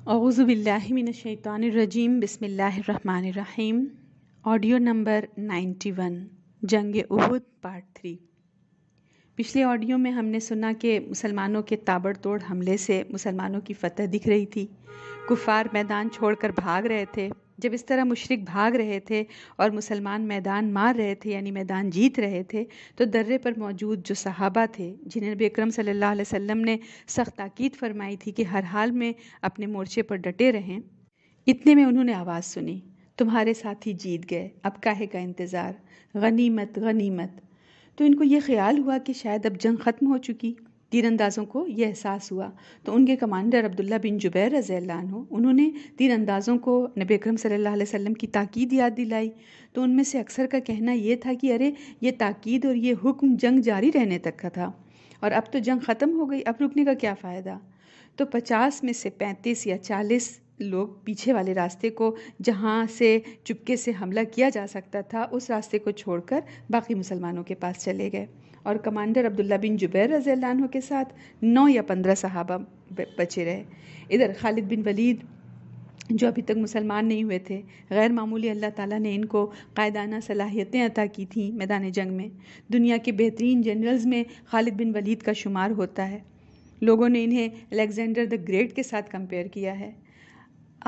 اعوذ باللہ من الشیطان الرجیم، بسم اللہ الرحمن الرحیم۔ آڈیو نمبر 91، جنگ احد پارٹ 3۔ پچھلے آڈیو میں ہم نے سنا کہ مسلمانوں کے تابڑ توڑ حملے سے مسلمانوں کی فتح دکھ رہی تھی، کفار میدان چھوڑ کر بھاگ رہے تھے۔ جب اس طرح مشرک بھاگ رہے تھے اور مسلمان میدان مار رہے تھے، یعنی میدان جیت رہے تھے، تو درے پر موجود جو صحابہ تھے جنہیں نبی اکرم صلی اللہ علیہ وسلم نے سخت تاکید فرمائی تھی کہ ہر حال میں اپنے مورچے پر ڈٹے رہیں، اتنے میں انہوں نے آواز سنی، تمہارے ساتھی جیت گئے، اب کاہے کا انتظار، غنیمت غنیمت۔ تو ان کو یہ خیال ہوا کہ شاید اب جنگ ختم ہو چکی۔ تیر اندازوں کو یہ احساس ہوا تو ان کے کمانڈر عبداللہ بن جبیر رضی اللہ عنہ، انہوں نے تیر اندازوں کو نبی اکرم صلی اللہ علیہ وسلم کی تاکید یاد دلائی۔ تو ان میں سے اکثر کا کہنا یہ تھا کہ ارے یہ تاکید اور یہ حکم جنگ جاری رہنے تک کا تھا، اور اب تو جنگ ختم ہو گئی، اب رکنے کا کیا فائدہ۔ تو 50 میں سے 35 یا 40 لوگ پیچھے والے راستے کو، جہاں سے چپکے سے حملہ کیا جا سکتا تھا، اس راستے کو چھوڑ کر باقی مسلمانوں کے پاس چلے گئے، اور کمانڈر عبداللہ بن جبیر رضی اللہ عنہ کے ساتھ 9 یا 15 صحابہ بچے رہے۔ ادھر خالد بن ولید جو ابھی تک مسلمان نہیں ہوئے تھے، غیر معمولی اللہ تعالیٰ نے ان کو قائدانہ صلاحیتیں عطا کی تھیں میدان جنگ میں۔ دنیا کے بہترین جنرلز میں خالد بن ولید کا شمار ہوتا ہے۔ لوگوں نے انہیں الیگزینڈر دا گریٹ کے ساتھ کمپیئر کیا ہے۔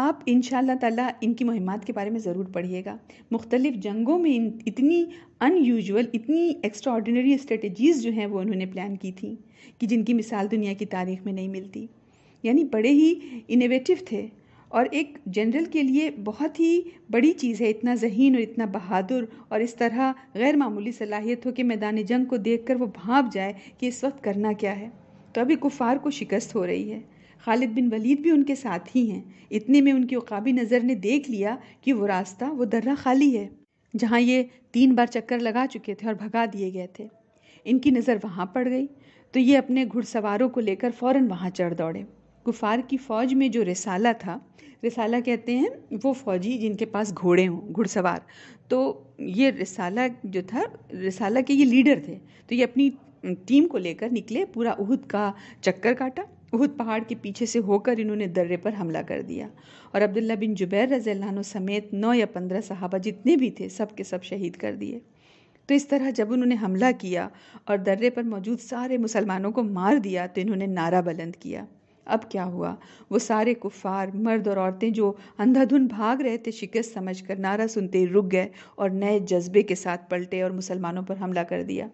آپ انشاءاللہ تعالیٰ ان کی مہمات کے بارے میں ضرور پڑھیے گا۔ مختلف جنگوں میں اتنی ان یوزول، اتنی ایکسٹرا آرڈینری اسٹریٹجیز جو ہیں وہ انہوں نے پلان کی تھیں کہ جن کی مثال دنیا کی تاریخ میں نہیں ملتی، یعنی بڑے ہی انوویٹو تھے، اور ایک جنرل کے لیے بہت ہی بڑی چیز ہے اتنا ذہین اور اتنا بہادر اور اس طرح غیر معمولی صلاحیت ہو کہ میدان جنگ کو دیکھ کر وہ بھانپ جائے کہ اس وقت کرنا کیا ہے۔ تو ابھی کفار کو شکست ہو رہی ہے، خالد بن ولید بھی ان کے ساتھ ہی ہیں۔ اتنے میں ان کی عقابی نظر نے دیکھ لیا کہ وہ راستہ، وہ درہ خالی ہے جہاں یہ 3 بار چکر لگا چکے تھے اور بھگا دیے گئے تھے۔ ان کی نظر وہاں پڑ گئی تو یہ اپنے گھڑ سواروں کو لے کر فوراً وہاں چڑھ دوڑے۔ کفار کی فوج میں جو رسالہ تھا، رسالہ کہتے ہیں وہ فوجی جن کے پاس گھوڑے ہوں، گھڑ سوار، تو یہ رسالہ جو تھا، رسالہ کے یہ لیڈر تھے، تو یہ اپنی ٹیم کو لے کر نکلے، پورا احد کا چکر کاٹا، احد پہاڑ کے پیچھے سے ہو کر انہوں نے درے پر حملہ کر دیا، اور عبداللہ بن جبیر رضی اللہ عنہ سمیت 9 یا 15 صحابہ جتنے بھی تھے سب کے سب شہید کر دیے۔ تو اس طرح جب انہوں نے حملہ کیا اور درے پر موجود سارے مسلمانوں کو مار دیا تو انہوں نے نعرہ بلند کیا۔ اب کیا ہوا؟ وہ سارے کفار، مرد اور عورتیں جو اندھا دھن بھاگ رہے تھے شکست سمجھ کر، نعرہ سنتے ہی رک گئے اور نئے جذبے کے ساتھ پلٹے اور مسلمانوں پر حملہ کر دیا۔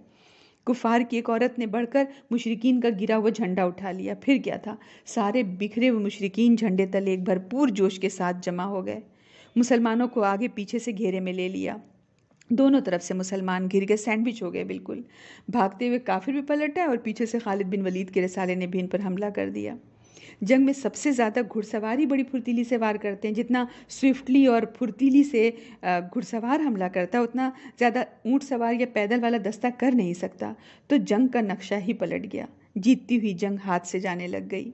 کفار کی ایک عورت نے بڑھ کر مشرکین کا گرا ہوا جھنڈا اٹھا لیا۔ پھر کیا تھا، سارے بکھرے ہوئے مشرکین جھنڈے تلے ایک بھرپور جوش کے ساتھ جمع ہو گئے، مسلمانوں کو آگے پیچھے سے گھیرے میں لے لیا۔ دونوں طرف سے مسلمان گر گئے، سینڈوچ ہو گئے بالکل۔ بھاگتے ہوئے کافر بھی پلٹ آئے اور پیچھے سے خالد بن ولید کے رسالے نے بھی ان پر حملہ کر دیا۔ جنگ میں سب سے زیادہ گھڑ سواری بڑی پھرتیلی سے وار کرتے ہیں، جتنا سوئفٹلی اور پھرتیلی سے گھڑ سوار حملہ کرتا ہے اتنا زیادہ اونٹ سوار یا پیدل والا دستہ کر نہیں سکتا۔ تو جنگ کا نقشہ ہی پلٹ گیا، جیتتی ہوئی جنگ ہاتھ سے جانے لگ گئی۔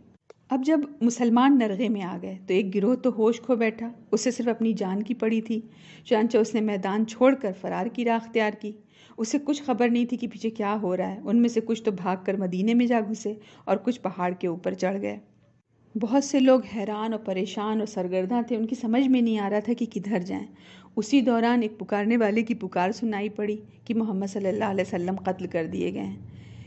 اب جب مسلمان نرغے میں آ گئے تو ایک گروہ تو ہوش کھو بیٹھا، اسے صرف اپنی جان کی پڑی تھی، چنانچہ اس نے میدان چھوڑ کر فرار کی راہ اختیار کی۔ اسے کچھ خبر نہیں تھی کہ پیچھے کیا ہو رہا ہے۔ ان میں سے کچھ تو بھاگ کر مدینے میں جا گھسے اور کچھ پہاڑ کے اوپر چڑھ گئے۔ بہت سے لوگ حیران اور پریشان اور سرگرداں تھے، ان کی سمجھ میں نہیں آ رہا تھا کہ کدھر جائیں۔ اسی دوران ایک پکارنے والے کی پکار سنائی پڑی کہ محمد صلی اللہ علیہ وسلم قتل کر دیے گئے ہیں۔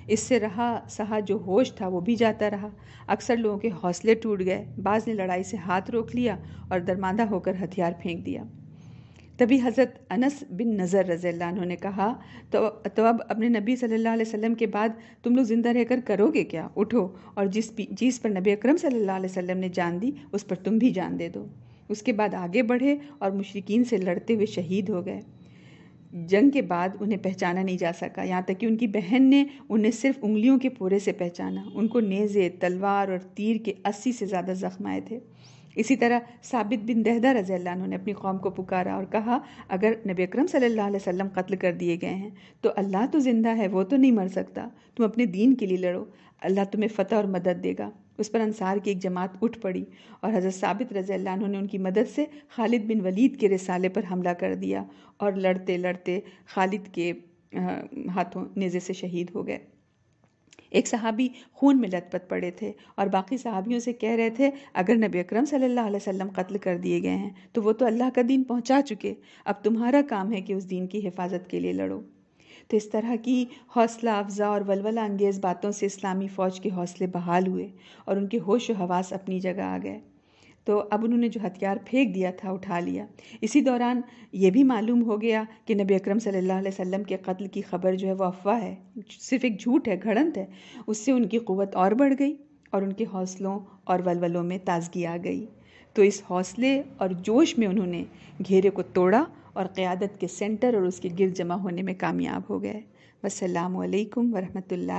اس سے رہا سہا جو ہوش تھا وہ بھی جاتا رہا، اکثر لوگوں کے حوصلے ٹوٹ گئے، بعض نے لڑائی سے ہاتھ روک لیا اور درماندہ ہو کر ہتھیار پھینک دیا۔ تبھی حضرت انس بن نضر رضی اللہ عنہ نے کہا، تو اب اپنے نبی صلی اللہ علیہ وسلم کے بعد تم لوگ زندہ رہ کر کرو گے کیا؟ اٹھو اور جس چیز پر نبی اکرم صلی اللہ علیہ وسلم نے جان دی اس پر تم بھی جان دے دو۔ اس کے بعد آگے بڑھے اور مشرکین سے لڑتے ہوئے شہید ہو گئے۔ جنگ کے بعد انہیں پہچانا نہیں جا سکا، یہاں تک کہ ان کی بہن نے انہیں صرف انگلیوں کے پورے سے پہچانا۔ ان کو نیزے، تلوار اور تیر کے 80 سے زیادہ زخم آئے تھے۔ اسی طرح ثابت بن دہدہ رضی اللہ عنہ نے اپنی قوم کو پکارا اور کہا، اگر نبی اکرم صلی اللہ علیہ وسلم قتل کر دیے گئے ہیں تو اللہ تو زندہ ہے، وہ تو نہیں مر سکتا، تم اپنے دین کے لیے لڑو، اللہ تمہیں فتح اور مدد دے گا۔ اس پر انصار کی ایک جماعت اٹھ پڑی اور حضرت ثابت رضی اللہ عنہ نے ان کی مدد سے خالد بن ولید کے رسالے پر حملہ کر دیا اور لڑتے لڑتے خالد کے ہاتھوں نیزے سے شہید ہو گئے۔ ایک صحابی خون میں لت پت پڑے تھے اور باقی صحابیوں سے کہہ رہے تھے اگر نبی اکرم صلی اللہ علیہ وسلم قتل کر دیے گئے ہیں تو وہ تو اللہ کا دین پہنچا چکے، اب تمہارا کام ہے کہ اس دین کی حفاظت کے لیے لڑو۔ تو اس طرح کی حوصلہ افزا اور ولولہ انگیز باتوں سے اسلامی فوج کے حوصلے بحال ہوئے اور ان کے ہوش و حواس اپنی جگہ آ گئے۔ تو اب انہوں نے جو ہتھیار پھینک دیا تھا اٹھا لیا۔ اسی دوران یہ بھی معلوم ہو گیا کہ نبی اکرم صلی اللہ علیہ وسلم کے قتل کی خبر جو ہے وہ افواہ ہے، صرف ایک جھوٹ ہے، گھڑنت ہے۔ اس سے ان کی قوت اور بڑھ گئی اور ان کے حوصلوں اور ولولوں میں تازگی آ گئی۔ تو اس حوصلے اور جوش میں انہوں نے گھیرے کو توڑا اور قیادت کے سینٹر اور اس کے گرد جمع ہونے میں کامیاب ہو گئے۔ والسلام علیکم ورحمۃ اللہ۔